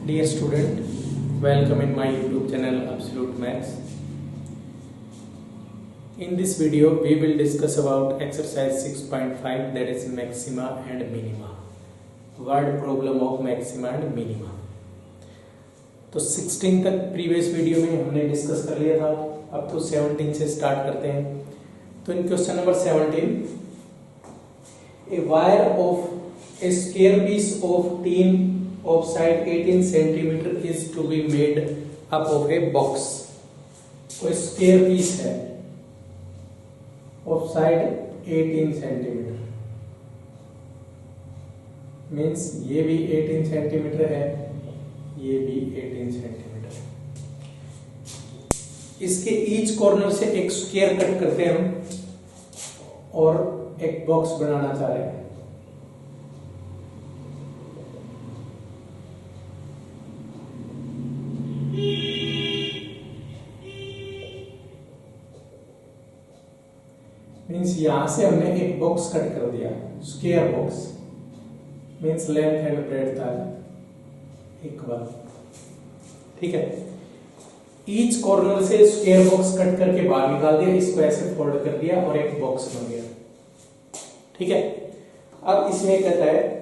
Dear student, welcome in my YouTube channel Absolute Maths. In this video, we will discuss about exercise 6.5, that is maxima and minima. Word problem of maxima and minima. तो 16 तक previous video में हमने discuss कर लिया था. अब तो 17 से स्टार्ट करते हैं. तो इन question number 17, a wire of a square piece of tin of side 18 centimeter is to be made up of a box. कोई स्क्वायर पीस है of side 18 सेंटीमीटर, मीन्स ये भी 18 सेंटीमीटर है, ये भी 18 सेंटीमीटर. इसके ईच कॉर्नर से एक स्क्वायर कट करते हैं हम और एक बॉक्स बनाना चाह रहे हैं. मीन्स यहां से हमने एक बॉक्स कट कर दिया, square box, means length and breadth था इक्वल. ठीक है. ईच कॉर्नर से स्क्वायर बॉक्स कट करके बाहर निकाल दिया, इसको ऐसे फोल्ड कर दिया और एक बॉक्स बन गया. ठीक है. अब इसमें कहता है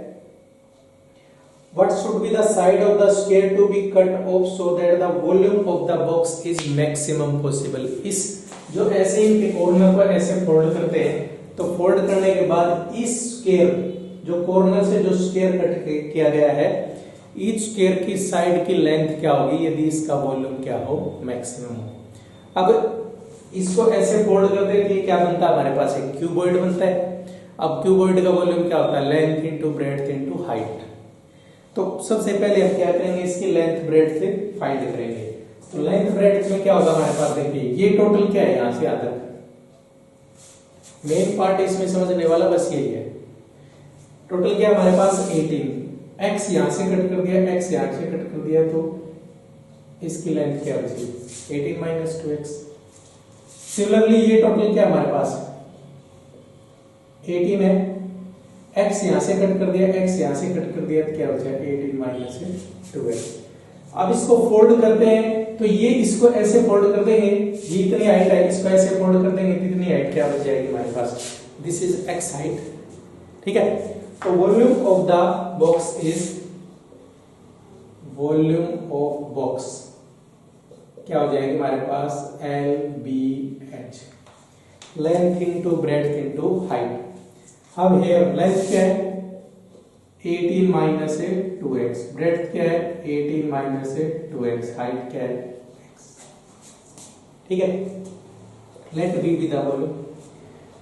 what should be the side of the square to be cut off so that the volume of the box is maximum possible. इस जो ऐसे इनके कॉर्नर को ऐसे फोल्ड करते हैं, तो फोल्ड करने के बाद इस स्क्वायर जो कॉर्नर से जो स्क्वायर कट किया गया है, ईच स्क्वायर की साइड की लेंथ क्या होगी यदि इसका वॉल्यूम क्या हो, मैक्सिमम हो. अब इसको ऐसे फोल्ड कर दे कि क्या बनता है, हमारे पास एक क्यूबॉइड बनता है. अब क्यूबॉइड का वॉल्यूम क्या होता है, length into breadth into height. तो सबसे पहले हम क्या करेंगे, इसकी लेंथ ब्रेड्थ से फाइंड करेंगे. तो लेंथ ब्रेड्थ में क्या होगा हमारे पास, देखिए ये टोटल क्या है यहां से यहां तक. मेन पार्ट इसमें समझने वाला बस यही है. टोटल क्या है हमारे पास 18. x यहां से कट कर दिया, x यहां से कट कर दिया, तो इसकी लेंथ क्या बची, 18 माइनस 2x. सिमिलरली ये टोटल क्या हमारे पास 18 है, x यहां से कट कर दिया, x यहां से कट कर दिया, तो क्या बचा 18 माइनस 2x. अब इसको फोल्ड करते हैं, तो ये इसको ऐसे फोल्ड कर देंगे, ये इतनी हाइट है, इसको ऐसे फोल्ड कर देंगे, इतनी हाइट क्या बच जाएगी हमारे पास, दिस इज x हाइट. ठीक है. तो volume of the box is, volume of box क्या हो जाएगी हमारे पास, LBH, length into breadth into height. अब हेयर लेंथ क्या है 18 माइनस 2x, ब्रेड्थ क्या है 18 माइनस 2x, हाइट क्या है x. ठीक है. Let be with the volume.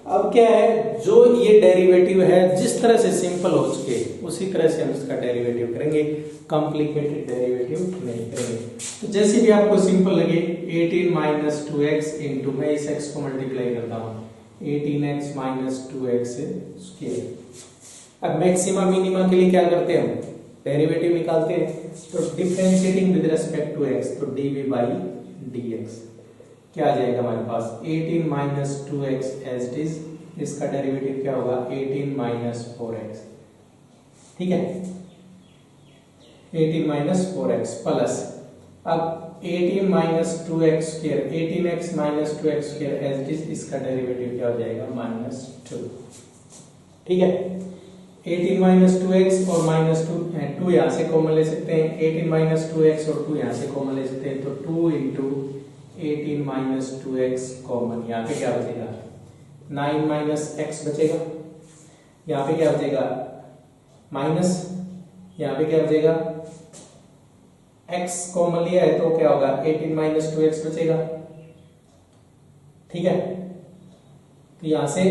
अब क्या है, जो ये डेरिवेटिव है जिस तरह से सिंपल हो चुके उसी तरह से हम इसका डेरिवेटिव करेंगे, कॉम्प्लिकेटेड डेरिवेटिव नहीं करेंगे. तो जैसे भी आपको सिंपल लगे, 18 माइनस 2x इंटू, मैं इस x को मल्टीप्लाई करता हूं, 18x माइनस 2x स्क्वायर. अब मैक्सिमा मिनिमा के लिए क्या करते हैं, हम डेरिवेटिव निकालते हैं. तो differentiating with respect to x, तो dv बाई dx क्या आ जाएगा हमारे पास, 18 minus 2x as it is. इसका डेरिवेटिव क्या होगा, 18 माइनस 4x. ठीक है. 18 माइनस 4x प्लस, अब 18 minus 2x square, 18x minus 2x square as it is. इसका डेरिवेटिव क्या हो जाएगा, माइनस 2. ठीक है. 18 माइनस 2x और माइनस 2 यहां से कॉमन ले सकते हैं, 18 माइनस 2x और 2 यहां से कॉमन ले सकते हैं, तो 2 इंटू 18 माइनस 2x कॉमन. यहाँ पे क्या बचेगा, 9 माइनस x बचेगा. यहाँ पे क्या बचेगा, माइनस, यहाँ पे क्या बचेगा, x कॉमन लिया है तो क्या होगा, 18 माइनस 2x बचेगा. ठीक है. तो यहां से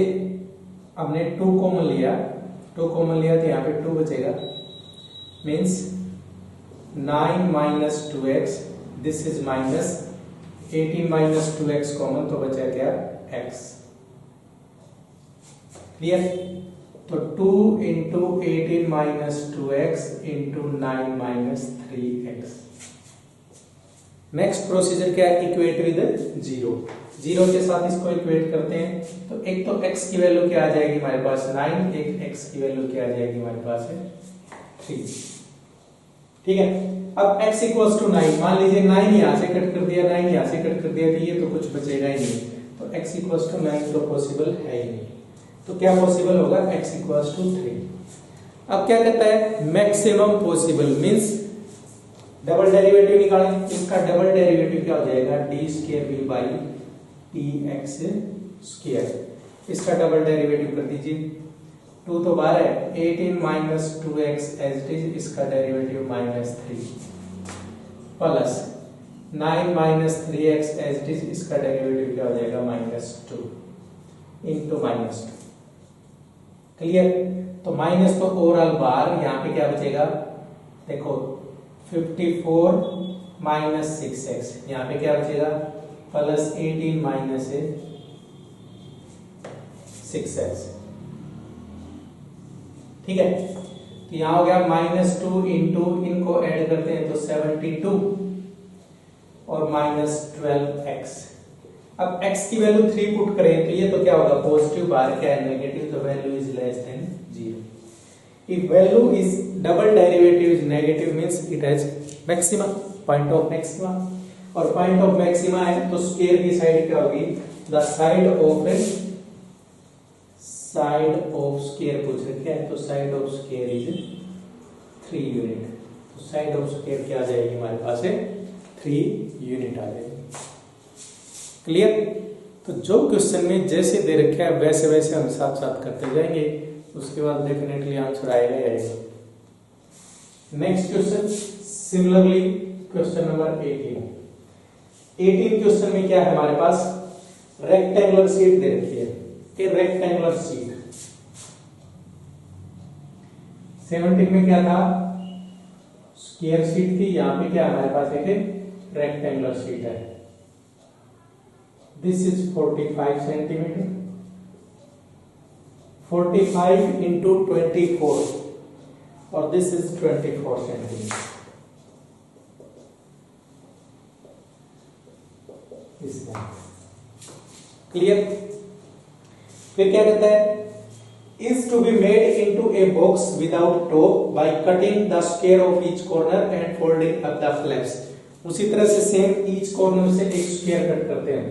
हमने 2 कॉमन लिया, 2 कॉमन लिया तो यहाँ पे 2 बचेगा, means 9 minus 2x, this is minus 18 minus 2x common, तो बचा क्या x. क्लियर. तो 2 into 18 minus 2x into 9 minus 3x. Next procedure क्या है, इक्वेट विद 0. 0 के साथ इसको इक्वेट करते हैं, तो एक तो x की वैल्यू क्या आ जाएगी हमारे पास 9, एक x की वैल्यू क्या आ जाएगी हमारे पास 3. ठीक है। अब x इक्वल्स टू 9, मान लीजिए 9 यहाँ से कट कर दिया, 9 यहाँ से कट कर दिया, तो ये तो कुछ बचेगा ही नहीं, तो x इक्वल्स टू 9 तो पॉसिबल है ही नहीं, तो क्या पॉसिबल होगा, x इक्वल्स टू 3। अब क्या कहता है, maximum possible means double derivative निकालें, इसका डबल डेरिवेटिव क्या हो जाएगा, d square b by t x square, इसका डबल डेरिवेटिव कर दीजिए, 2 तो बाहर है, 18 minus 2x as it is, इसका derivative -3 plus 9 minus 3x as it is, इसका डेरिवेटिव क्या हो जाएगा, -2 इंटू -2। क्लियर, तो माइनस तो ओवरऑल बाहर, यहाँ पे क्या बचेगा, देखो 54 माइनस 6x, यहाँ पे क्या बचेगा, प्लस 18 माइनस 6x, ठीक है। तो यहां हो गया -2 इंटू, इनको ऐड करते हैं तो 72 और -12x। अब x की वैल्यू 3 पुट करें तो ये तो क्या होगा, पॉजिटिव, बाहर क्या है, नेगेटिव, तो value is less than 0। If value is double derivative is negative means it has maxima, point of maxima, और पॉइंट ऑफ मैक्सिमा है तो स्क्वायर की साइड क्या होगी, द साइड ऑफ स्क्वायर पूछ रखे हैं, तो side of square is 3 unit, तो साइड ऑफ स्क्वायर क्या आ जाएगी हमारे पास है, 3 यूनिट आ जाएगी। क्लियर, तो जो क्वेश्चन में जैसे दे रखा है वैसे वैसे हम साथ साथ करते जाएंगे, उसके बाद डेफिनेटली आंसर आएगा ही आएगा। Next question, similarly question number 18 question में क्या है हमारे पास, रेक्टेंगुलर शीट दे रखी है, कि रेक्टेंगुलर शीट 17 में क्या था, स्क्वायर शीट थी, यहां पे क्या हमारे पास एक रेक्टेंगुलर शीट है, दिस इज 45 सेंटीमीटर, 45 इंटू 24 और दिस इज 24 सेंटीमीटर, क्लियर। फिर क्या कहता है, is to be made into a box without top by cutting the square of each corner and folding up the flaps। उसी तरह से same each corner से एक स्क्वायर कट करते हैं,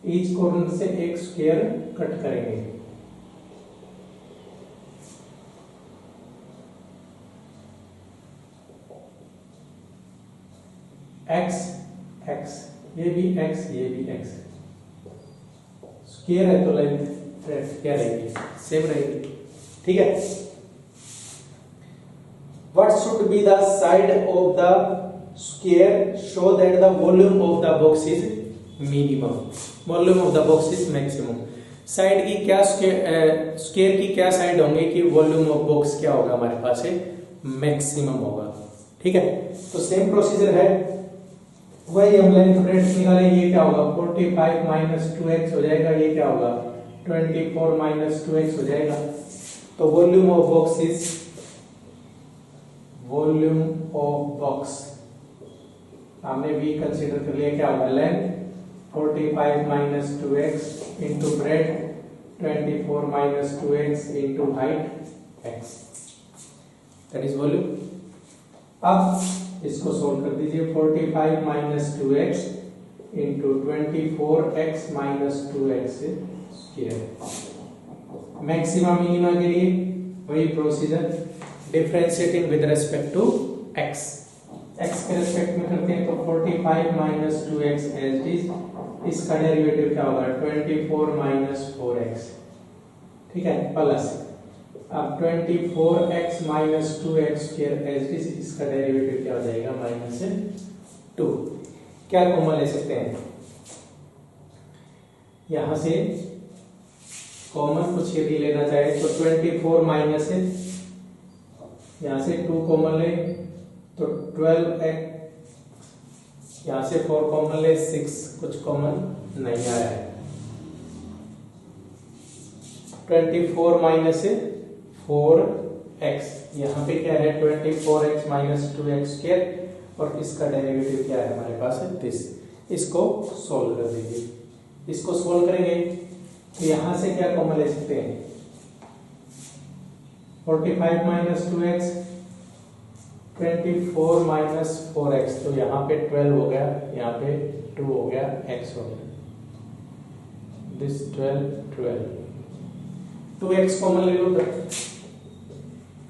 ईच कॉर्नर से एक स्क्वायर कट करेंगे, x x, ये भी x, ये भी x, स्क्वायर है तो लेंथ क्या रहेगी, सेम रहेगी, ठीक है। What should be the side of the square so that the volume of the box is minimum, volume of the box is maximum। Side की क्या, स्क्वायर की क्या साइड होंगे कि वॉल्यूम ऑफ बॉक्स क्या होगा हमारे पास है, मैक्सिमम होगा, ठीक है। तो सेम प्रोसीजर है, वही हम लेंथ ब्रेड्थ निकालेंगे, ये क्या होगा, 45 माइनस 2x हो जाएगा, ये क्या होगा, 24 माइनस 2x हो जाएगा, तो volume of box is, volume of box हमने v कंसीडर कर लिया, क्या होगा, length 45 minus 2x into breadth 24 minus 2x into height x, that is volume. अब इसको सोल्व कर दीजिए, 45 minus 2x into 24x minus 2x square. Maxima minima के लिए वही procedure, differentiating with respect to x, x के रेस्पेक्ट में करते हैं तो 45 माइनस 2x एज इज, इसका डेरिवेटिव क्या होगा, 24 माइनस 4x, ठीक है, प्लस अब 24x minus 2x square as is, इसका डेरिवेटिव क्या हो जाएगा, -2। क्या कॉमन ले सकते हैं, यहां से कॉमन कुछ यदि लेना चाहे तो 24 माइनस है, यहां से 2 कॉमन ले तो 12x, यहां से 4 कॉमन ले 6, कुछ कॉमन नहीं आ रहा है, 24 माइनस 4x, यहाँ पे क्या है 24x माइनस 2x स्क्वायर, और इसका डेरिवेटिव क्या है हमारे पास है दिस, इसको सोल्व कर दीजिए। इसको सोल्व करेंगे तो यहां से क्या कॉमन ले सकते हैं, 45 माइनस 2x 24 माइनस 4x, तो यहाँ पे 12 हो गया, यहाँ पे 2 हो गया, x हो गया, दिस 12 2x कॉमन ले लो,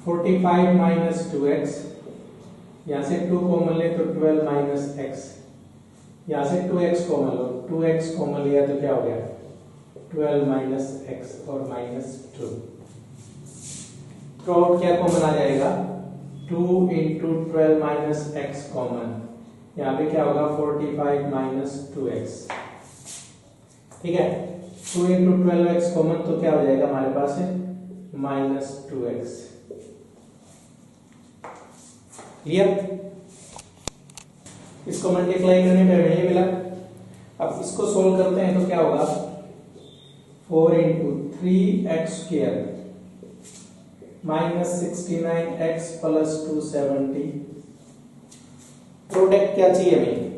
45 माइनस 2x, यहाँ से 2 कॉमन ले तो 12 माइनस x, यहाँ से 2x कॉमन लो, 2x कॉमन लिया तो क्या हो गया 12 माइनस x और माइनस 2, तो क्या कॉमन आ जाएगा 2 इंटू 12 माइनस x कॉमन, यहाँ पे क्या होगा 45 माइनस 2x, ठीक है, 2 इंटू 12x कॉमन तो क्या हो जाएगा हमारे पास है माइनस 2x, क्लियर। इसको मल्टीप्लाई करने पे हमें ये मिला। अब इसको सोल्व करते हैं तो क्या होगा 4 into 3x square minus 69x plus 270, product क्या चाहिए हमें,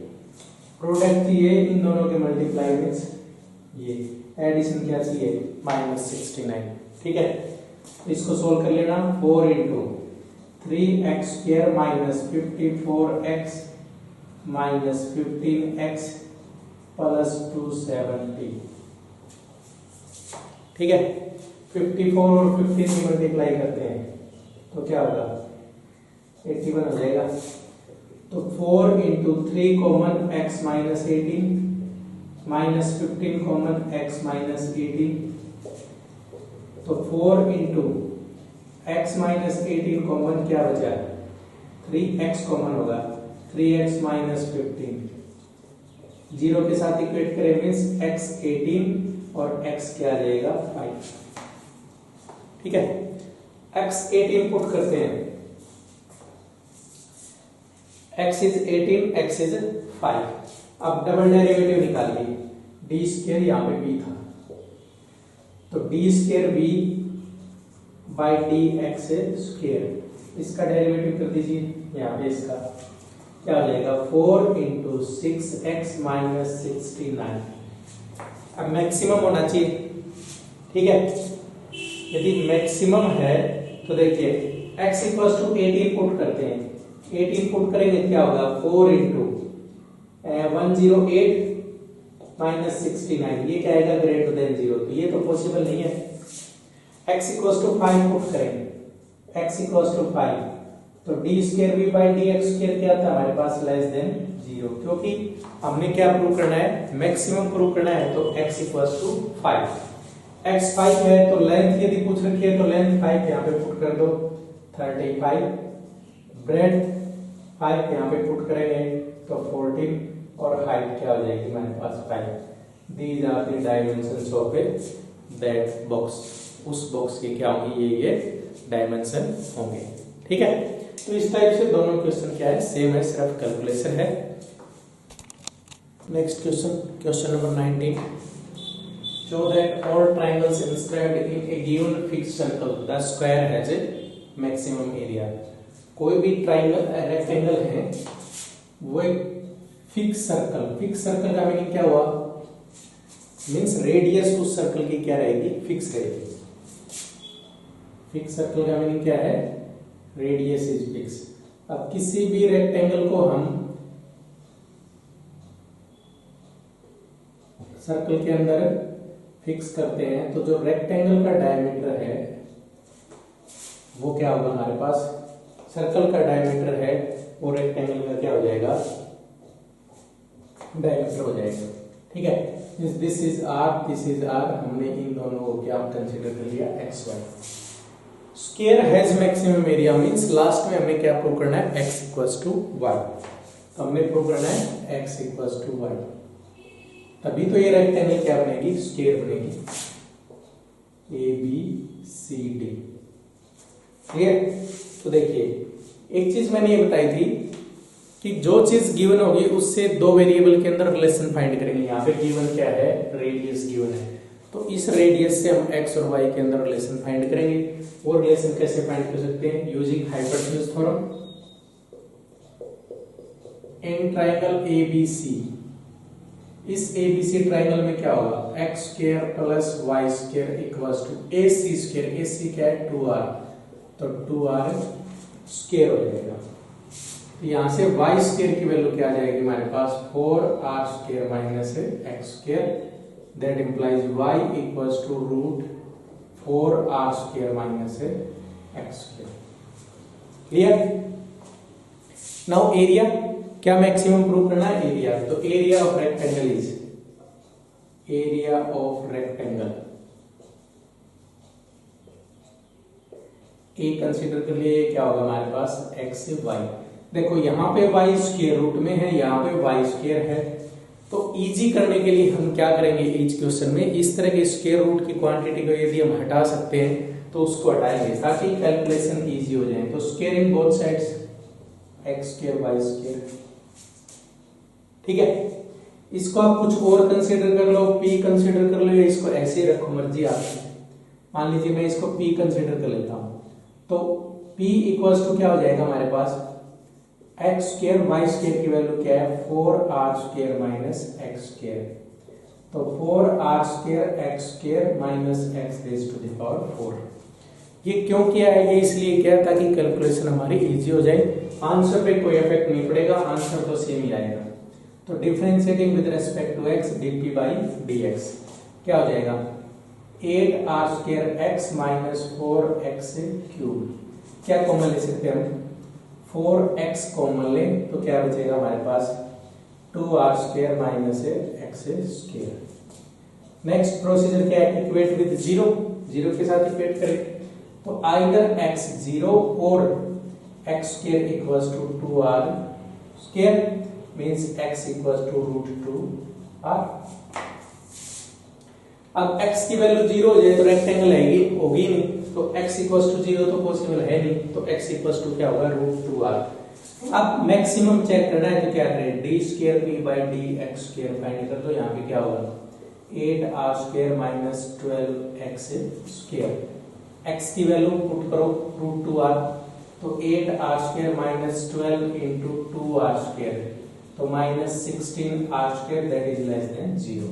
प्रोडक्ट चाहिए इन दोनों के मल्टीप्लाई में, ये एडिशन क्या चाहिए माइनस 69, ठीक है, इसको सोल्व कर लेना, 4 into 3x square minus 54x minus 15x plus 270, ठीक है, 54 और 15 की मल्टीप्लाई करते हैं तो क्या होगा 81 हो जाएगा, तो 4 into 3 common x minus 18 minus 15 common x minus 18, तो 4 इंटू x माइनस 18 कॉमन क्या बचा 3x कॉमन होगा, 3x माइनस 15, जीरो के साथ इक्वेट करें मीन्स x 18 और x क्या आ जाएगा 5, ठीक है, x 18 पुट करते हैं, x इज 18, x इज 5, अब डबल डेरिवेटिव निकालिए, डी स्क्वायर यहाँ पे b था, तो D square b by d x square, इसका डेरिवेटिव कर दीजिए, यहाँ पे इसका क्या हो जाएगा 4 इंटू 6x माइनस 69, अब मैक्सिमम होना चाहिए, ठीक है, यदि मैक्सिमम है तो देखिए x इक्वल टू 18 पुट करते हैं, 18 पुट करेंगे क्या होगा 4 इंटू 108 माइनस 69, ये क्या आएगा ग्रेटर देन 0, तो ये तो पॉसिबल नहीं है, x इक्वल टू 5 पुट करेंगे, x इक्वल टू 5, तो D square b by d x square क्या था हमारे पास लेस देन 0, क्योंकि हमने क्या प्रूव करना है मैक्सिमम प्रूव करना है, तो x इक्वल टू 5, x 5 है तो लेंथ यदि पूछ रखी है तो लेंथ 5 यहाँ पे पुट कर दो 35, ब्रेड 5 यहाँ पे पुट करेंगे तो 14 और हाइट क्या हो जाएगी हमारे पास 5, these are the dimensions of a that box, उस बॉक्स के क्या होंगे ये डायमेंशन होंगे, ठीक है, तो इस टाइप से दोनों क्वेश्चन क्या है सेम है, सिर्फ कैलकुलेशन है। Next question, question number 19, show that all triangles inscribed in a given fixed circle the square has a maximum area, कोई भी ट्राइंगल रेक्टेंगल है वो एक फिक्स सर्कल का मीनिंग क्या हुआ मींस रेडियस उस सर्कल की क्या रहेगी फिक्स रहेगी, फिक्स सर्कल का मीनिंग क्या है रेडियस इज फिक्स। अब किसी भी रेक्टेंगल को हम सर्कल के अंदर फिक्स करते हैं तो जो रेक्टेंगल का डायमीटर है वो क्या होगा हमारे पास, सर्कल का डायमीटर है वो रेक्टेंगल का क्या हो जाएगा डायमीटर हो जाएगा, ठीक है, this is r this is r, हमने इन दोनों को क्या कंसीडर कर लिया x y. Square has maximum area means last में हमें क्या प्रूव करना है x इक्वल्स टू y, तो हमने प्रूव करना है x इक्वल्स टू y, तभी तो ये रेक्टेंगल क्या बनेगी स्क्वायर बनेगी, A B C D, clear. तो देखिए एक चीज मैंने ये बताई थी कि जो चीज गिवन होगी उससे दो वेरिएबल के अंदर रिलेशन फाइंड करेंगे, यहाँ पे गिवन क्या है रेडियस गिवन है, तो इस रेडियस से हम x और y के अंदर रिलेशन फाइंड करेंगे। वो रिलेशन कैसे फाइंड कर सकते हैं using hypotenuse theorem. In triangle ABC, इस ABC ट्राइंगल में क्या होगा x square plus y square equals to AC square, AC क्या है 2r, तो 2r स्क्वायर हो जाएगा, तो यहाँ से वाई स्क्वायर की वैल्यू क्या आ जाएगी हमारे पास 4r square minus x square, that implies y equals to root 4r square minus x square. Clear? Now area, क्या मैक्सिमम प्रूव करना है? एरिया। तो area of rectangle is, area of rectangle a consider कर लिए, क्या होगा हमारे पास एक्स से वाई। देखो यहाँ पे वाई स्क्वायर रूट में है, यहाँ पे वाई स्क्वायर है, तो इजी करने के लिए हम क्या करेंगे इस क्वेश्चन में, इस तरह के स्क्वायर रूट की क्वांटिटी को यदि हम हटा सकते हैं तो उसको हटाएंगे ताकि कैलकुलेशन इजी हो जाए। तो squaring both sides, x square y square, ठीक है। इसको आप कुछ और कंसीडर कर लो, पी कंसीडर कर लो, या इसको ऐसे ही रखो, मर्जी आपकी। मान लीजिए मैं इसको पी कंसीडर कर लेता हूं, तो p इक्वल्स टू क्या हो जाएगा हमारे पास एक्स स्क्वायर, वाई स्क्वायर की वैल्यू क्या है 4r square minus x square, तो 4r square x square minus x raise to the power 4। ये क्यों किया है? ये इसलिए किया ताकि कैलकुलेशन हमारी इजी हो जाए, आंसर पे कोई इफेक्ट नहीं पड़ेगा, आंसर तो सेम ही आएगा। तो differentiating with respect to x dp by dx क्या हो जाएगा 8r square x minus 4x cube. क्या कॉमन ले सकते हैं हम? 4x कॉमन ले तो क्या बचेगा हमारे पास 2r square minus x square. Next procedure क्या है? इक्वेट विद जीरो, जीरो के साथ इक्वेट करें, तो आइदर x जीरो और x square equals to 2r square, means x equals to root 2r। अब x की वैल्यू जीरो हो जाए तो रेक्टेंगल आएगी, होगी नहीं, तो x इक्वल्स टू जीरो तो पॉसिबल है नहीं, तो x इक्वल्स टू क्या होगा रूट 2r। अब मैक्सिमम चेक करना है तो क्या करें, d square p by d x square find कर दो। यहाँ पे क्या होगा 8r square minus 12x square, x की वैल्यू पुट करो रूट 2r, तो 8r square minus 12 into 2r square, तो minus 16r square that is less than 0।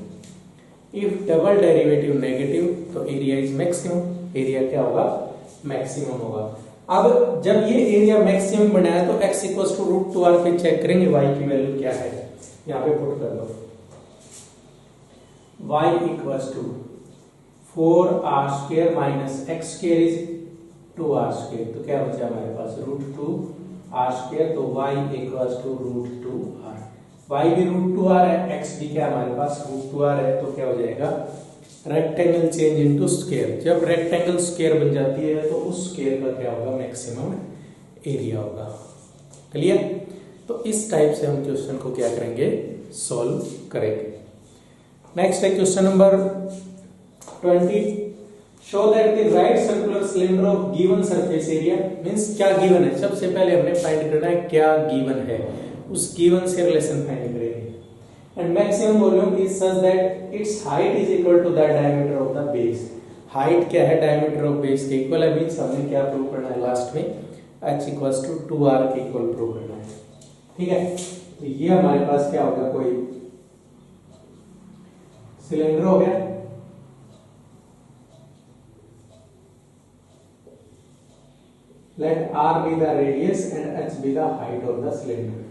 If double derivative negative तो एरिया इज मैक्सिमम, एरिया क्या होगा maximum होगा। अब जब ये एरिया मैक्सिमम बनाया तो x equals to root 2r पे चेक करेंगे y की वैल्यू क्या है, यहाँ पे पुट कर दो y equals to 4r square minus x square is 2r square, तो क्या बचा हमारे पास रूट 2r स्क्वायर, तो y equals to root 2r। y भी रूट 2r है, x भी क्या हमारे पास रूट 2r है, तो क्या हो जाएगा रेक्टेंगल चेंज इनटू स्क्वायर। जब रेक्टेंगल स्क्वायर बन जाती है तो उस स्क्वायर का क्या होगा मैक्सिमम एरिया होगा। क्लियर? तो इस टाइप से हम क्वेश्चन को क्या करेंगे सॉल्व करेंगे। नेक्स्ट है question number 20, show that the right circular cylinder of given surface area, means क्या गिवन है, सबसे पहले हमने फाइंड करना है क्या गिवन है, उस गिवन से रिलेशन फाइंड करेंगे। And maximum volume is such that its height is equal to the diameter of the base. Height क्या है डायमीटर ऑफ बेस के इक्वल है, मींस हमने क्या प्रूव करना है लास्ट में h इक्वल्स टू 2r के इक्वल प्रूव करना है। ठीक है, तो ये हमारे पास क्या होगा कोई सिलेंडर हो गया, let r be the radius and h be the height of the cylinder।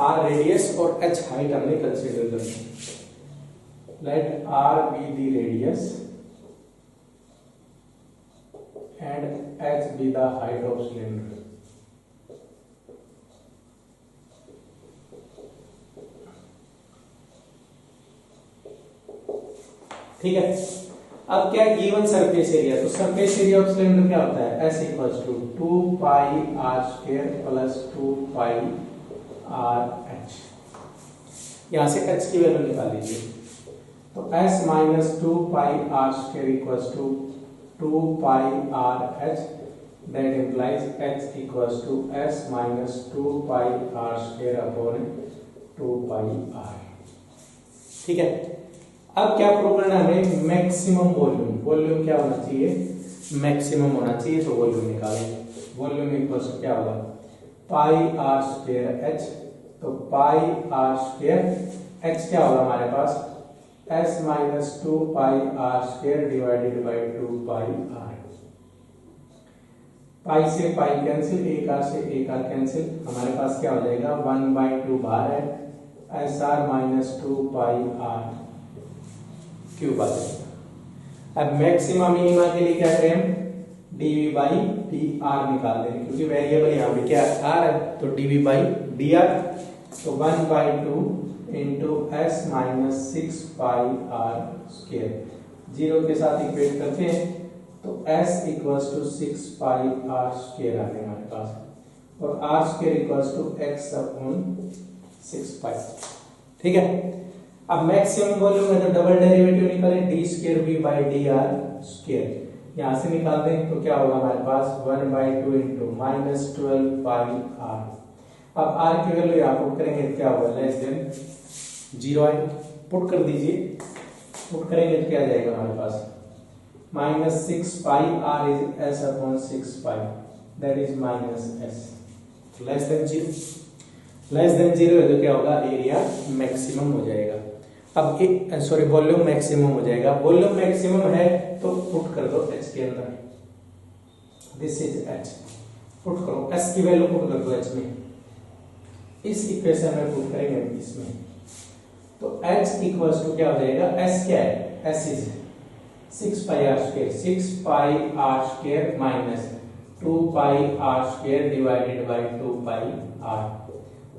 r radius और h height हमने कंसीडर करनी है। let r be the radius and h be the height of cylinder। ठीक है, अब क्या गिवन सरफेस एरिया, तो surface area of cylinder क्या होता है S equals to 2 pi r square plus 2 pi r h। यहां से h की वैल्यू निकाल लीजिए, तो S minus 2 pi r square equals to 2 pi r h, that implies h equals to S minus 2 pi r square upon 2 pi r। ठीक है, अब क्या प्रूव करना है हमें मैक्सिमम वॉल्यूम। वॉल्यूम क्या होना चाहिए मैक्सिमम होना चाहिए, तो वॉल्यूम निकालेंगे। वॉल्यूम इक्वल्स टू क्या होगा पाई r स्क्वायर h, तो पाई r स्क्वायर h क्या होगा हमारे पास s minus 2 pi r square divided by 2 pi r। पाई से पाई कैंसिल, एक आर से एक आर कैंसिल, हमारे पास क्या हो जाएगा 1/2 बाहर है, s r minus 2 pi r cube आ जाएगा। अब मैक्सिमा मिनिमा के लिए क्या करें हम, dv बाई डी आर निकाल देंगे, क्योंकि वेरिएबल यहाँ पे क्या आर है, तो dv बाई डी आर, तो 1/2 into s minus 6 pi r square, zero के साथ इक्वेट करते हैं तो s equals to 6 pi r square आ गया हमारे पास, और r square equals to x upon 6 pi. ठीक है, अब मैक्सिमम वॉल्यूम है तो डबल डेरिवेटिव निकालें, d square v by d r square, यहां से निकाल दें तो क्या होगा हमारे पास 1/2 इंटू माइनस 12 पाई आर। अब आर की वैल्यू यहाँ पुट करेंगे तो क्या होगा, लेस देन 0 आएगा, पुट कर दीजिए, पुट करेंगे तो क्या आ जाएगा हमारे पास minus 6 pi r is s upon 6 pi, that is minus s, less than 0, less than 0 है तो क्या होगा, एरिया मैक्सिमम हो जाएगा। अब एक सॉरी वॉल्यूम मैक्सिमम हो जाएगा, वॉल्यूम मैक्सिमम है तो पुट कर दो h के अंदर, दिस इज h, पुट करो s की वैल्यू पुट कर दो h में, इस इक्वेशन में पुट करेंगे इसमें, तो h इक्वल्स टू क्या हो जाएगा, s क्या है, s is 6 pi r square, 6 pi r square minus 2 pi r square divided by 2 pi r,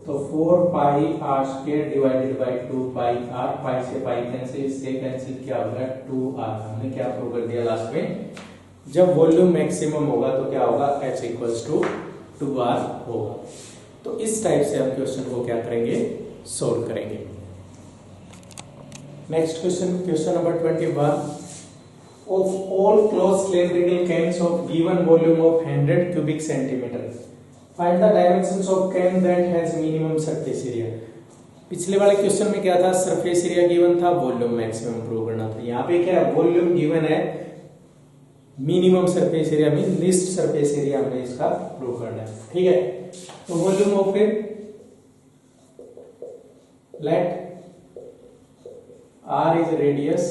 तो 4 pi r square divided by 2 pi r, pi से पाई कैंसिल, इससे कैंसिल क्या होगा 2r। हमने क्या प्रूव कर दिया लास्ट में, जब वॉल्यूम मैक्सिमम होगा तो क्या होगा, h इक्वल्स टू 2r होगा। तो इस टाइप से हम क्वेश्चन को क्या करेंगे, सोल्व करेंगे। Next question, question number 21, of all closed cylindrical cans of given volume of 100 cubic centimeter, find the dimensions of can that has minimum surface area। पिछले वाले क्वेश्चन में क्या था, सरफेस एरिया गिवन था, वॉल्यूम मैक्सिमम प्रूव करना था। यहाँ पे क्या है, वॉल्यूम गिवन है, minimum surface area mean least surface area हमें इसका प्रूव करना है। ठीक है, तो volume of let r is radius,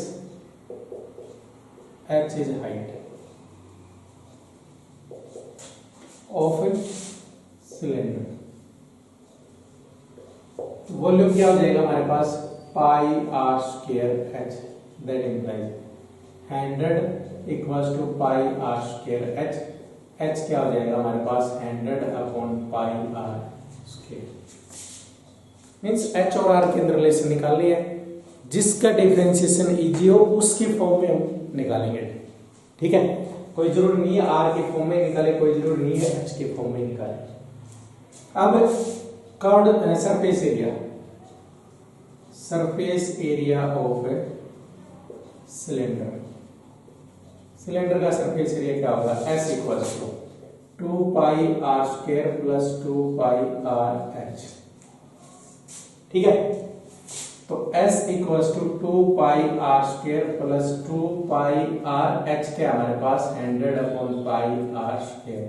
h is height of a cylinder, volume क्या हो जाएगा हमारे पास, pi r square h, that implies 100 equals to pi r square h, h क्या हो जाएगा हमारे पास 100 upon pi r square, means h और r के अंदर रिलेशन निकालनी है, जिसका डिफरेंशिएशन इजी हो उसकी फॉर्म में हम निकालेंगे। ठीक है, कोई जरूरी नहीं है r के फॉर्म में निकाले, कोई जरूरी नहीं है h के फॉर्म में निकाले। अब curved surface area, surface area of cylinder, cylinder का सरफेस एरिया क्या होगा, s equals to 2 pi r square plus 2 pi r h। ठीक है, तो s equals to 2 pi r square plus 2 pi r h के हमारे पास 100 upon pi r square,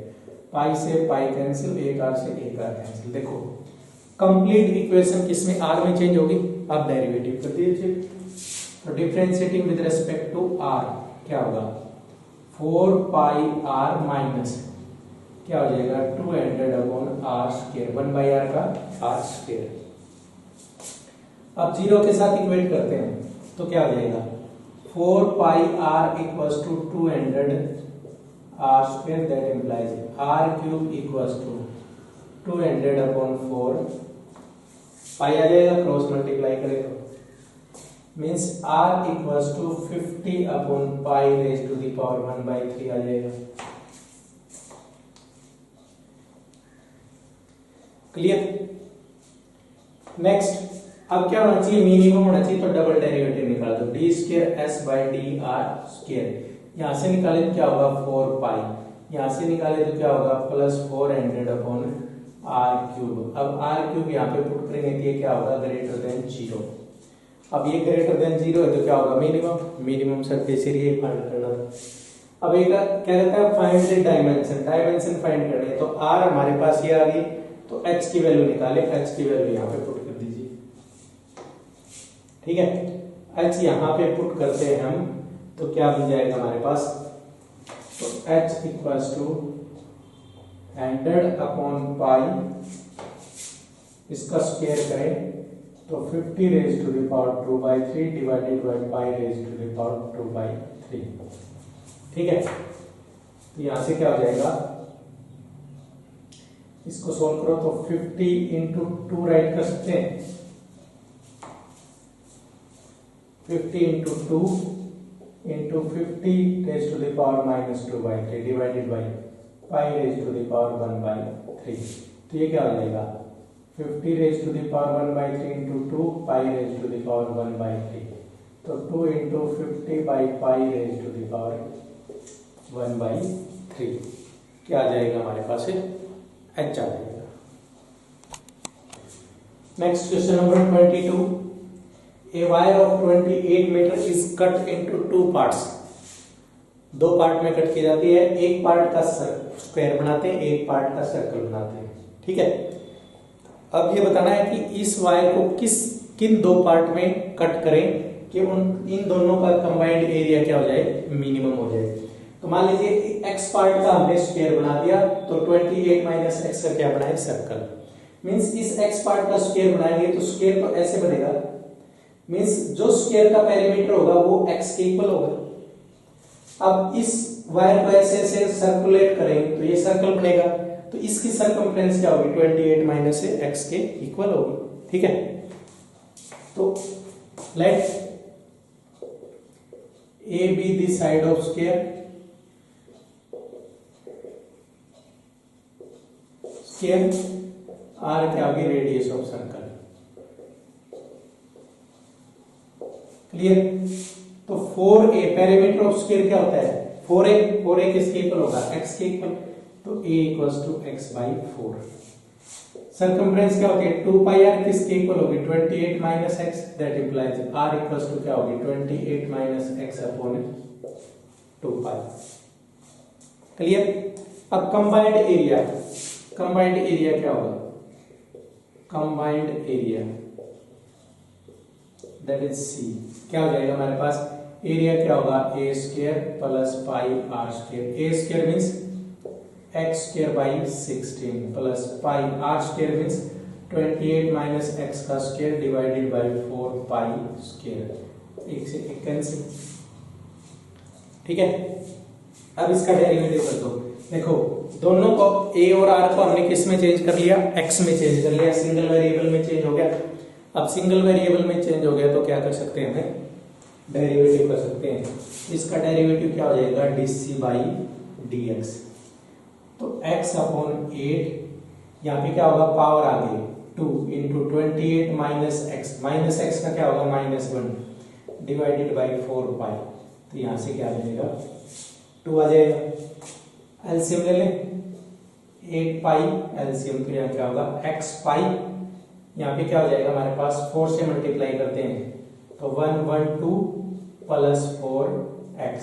pi से पाई कैंसिल, एक आर से एक आर कैंसिल। देखो कंप्लीट इक्वेशन किसमें, r में चेंज होगी, अब डेरिवेटिव कर दीजिए, तो differentiating with respect to r क्या होगा, 4 पाई r माइनस क्या हो जाएगा 200 अपॉन आर स्क्वायर, 1/r का r स्क्वायर। अब जीरो के साथ इक्वेट करते हैं तो क्या हो जाएगा, 4 pi r equals to 200 r square, that implies r cube equals to 200 upon 4 pi आ जाएगा, क्रॉस मल्टीप्लाई करें तो means r equals to 50 upon pi raise to the power 1/3 आ जाएगा। क्लियर। नेक्स्ट, अब क्या होना चाहिए, मिनिमम होना चाहिए, तो डबल डेरिवेटिव निकाल दो, D square S by d r square, यहां से निकाले तो क्या होगा 4 पाई, यहां से निकाले तो क्या होगा प्लस 400 अपॉन आर क्यूब। अब आर क्यूब यहाँ पे पुट करेंगे तो ये क्या होगा ग्रेटर देन 0। अब ये ग्रेटर देन 0 है तो क्या होगा minimum, minimum surface area find करना। अब एक क्या कहता है find the dimension, dimension find करनी है, तो आर हमारे पास ये आ गई, तो एच की वैल्यू निकाले, एच की वैल्यू यहाँ पे पुट कर दीजिए। ठीक है, h यहां पे पुट करते हैं हम तो क्या बन जाएगा हमारे पास, तो h इक्वल्स टू 100/पाई, इसका स्क्वायर करें तो 50⁻²/3 डिवाइडेड बाई π⁻²/3। ठीक है, तो यहां से क्या हो जाएगा, इसको सोल्व करो तो 50 इंटू 2 राइट कर सकते हैं, 50 इंटू 2 इंटू 50⁻⁻²/3 डिवाइडेड बाई π⁻⁻⁴। तो ये क्या हो जाएगा, 50⁻⁻⁴ इंटू 2 π⁻⁻⁴। तो 2 इंटू 50 बाई π⁻⁴ क्या आ जाएगा हमारे पास है, एच आ जाएगा। Next question number 22। A wire of 28 meter is cut into 2 parts. 2 part में कट की जाती है, एक पार्ट का स्क्वायर बनाते हैं, एक पार्ट का सर्कल बनाते हैं। ठीक है, अब ये बताना है कि इस वायर को किन 2 पार्ट में कट करें कि इन दोनों का कंबाइंड एरिया क्या हो जाए, मिनिमम हो जाए। तो मान लीजिए एक्स पार्ट का हमने स्क्वायर बना दिया, तो 28 माइनस एक्स का क्या बनाए, सर्कल। मींस इस एक्स पार्ट का स्क्वायर बनाएंगे तो स्क्वायर तो ऐसे बनेगा, मींस जो स्क्वायर का पेरीमीटर होगा वो एक्स के इक्वल होगा। अब इस वायर को ऐसे ऐसे सर्कुलेट करेंगे तो ये सर्कल बनेगा, तो इसकी सर्कमफ्रेंस क्या होगी, 28 माइनस एक्स के इक्वल होगी। ठीक है, तो let a be the side of square, square r क्या होगी, रेडियस ऑफ सर्कल। क्लियर, तो 4a पेरीमीटर ऑफ स्क्वायर क्या होता है, 4a किसके इक्वल होगा, x के इक्वल, तो a equals to x by 4। Circumference क्या होती है, 2 पाई r किसके इक्वल होगी, 28 minus x, that implies r equals to क्या होगी, 28 minus x upon 2 pi. Clear, अब कंबाइंड एरिया क्या होगा, combined area that is c, क्या हो जाएगा हमारे पास, एरिया क्या होगा, a square plus pi r square. a square means x square by 16 plus pi r square means 28 minus x का square divided by 4 pi square, एक से एक कैंसिल। ठीक है, अब इसका डेरिवेटिव कर दो। देखो दोनों को a और r को हमने किस में चेंज कर लिया, x में चेंज कर लिया, सिंगल वेरिएबल में चेंज हो गया। अब सिंगल वेरिएबल में चेंज हो गया तो क्या कर सकते हैं, हमें डेरिवेटिव कर सकते हैं। इसका डेरिवेटिव क्या हो जाएगा, dc बाई dx। तो x अपॉन 8, यहाँ पे क्या होगा, पावर आ गई 2 इंटू 28 माइनस x का क्या होगा, -1 डिवाइडेड बाई 4 पाई। तो यहाँ से क्या आ जाएगा, 2 आ जाएगा। एलसीएम ले लें, 8 पाई एलसीएम, तो यहाँ क्या होगा, x पाई, यहाँ पे क्या हो जाएगा हमारे पास, 4 से मल्टीप्लाई करते हैं तो 112 plus 4x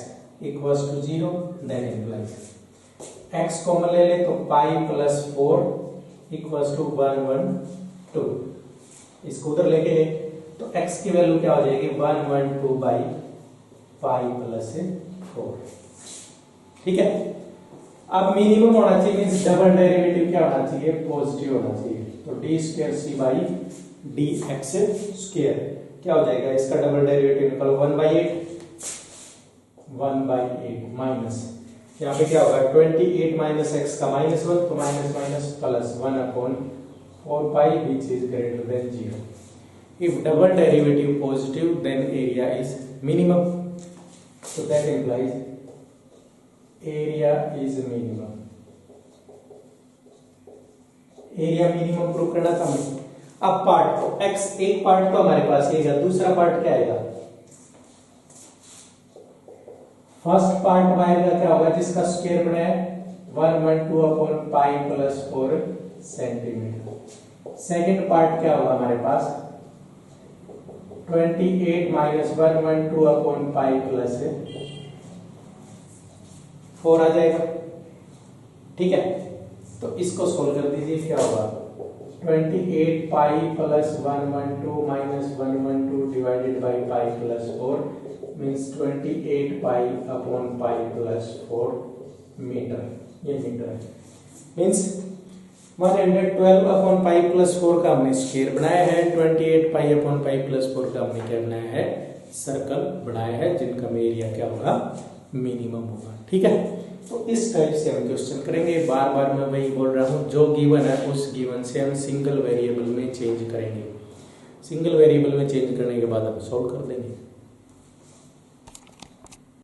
equals to 0, then implies x common ले ले तो पाई प्लस 4 इक्वल्स टू 112, इसको उधर लेके तो x की वैल्यू क्या हो जाएगी, 112 बाई पाई प्लस 4। ठीक है, अब मिनिमम होना चाहिए, मींस डबल डेरिवेटिव क्या होना चाहिए, पॉजिटिव होना चाहिए। तो d square c by dx square क्या हो जाएगा, इसका डबल डेरिवेटिव निकालो 1/8 माइनस, यहाँ पे क्या होगा, 28 माइनस x का -1 तो minus minus plus 1 upon 4 pi which is greater than 0। If double derivative positive then area is minimum, so that implies area is minimum। Area minimum prove करना था हमें। अब पार्ट तो x, एक पार्ट तो हमारे पास एरिया, दूसरा पार्ट क्या आएगा, फर्स्ट पार्ट वायर का क्या होगा, जिसका स्क्वायर बनाया 112 upon pi plus 4 centimetre. Second part क्या होगा हमारे पास, 28 माइनस 112 अपॉन पाई प्लस 4 आ जाएगा। ठीक है, तो इसको सोल्व कर दीजिए, क्या होगा, 28 pi plus 112 minus 112 divided by pi plus 4 means 28 pi upon pi plus 4 meter, ये मीटर है। मीन्स 112 अपॉन पाई प्लस 4 का हमने स्क्वायर बनाया है, 28 पाई अपॉन पाई प्लस 4 का हमने क्या बनाया है, सर्कल बनाया है, जिनका में एरिया क्या होगा, मिनिमम होगा। ठीक है, तो इस टाइप से हम क्वेश्चन करेंगे। बार बार मैं वही बोल रहा हूँ, जो गिवन है उस गिवन से हम सिंगल वेरिएबल में चेंज करेंगे, सिंगल वेरिएबल में चेंज करने के बाद हम सॉल्व कर देंगे।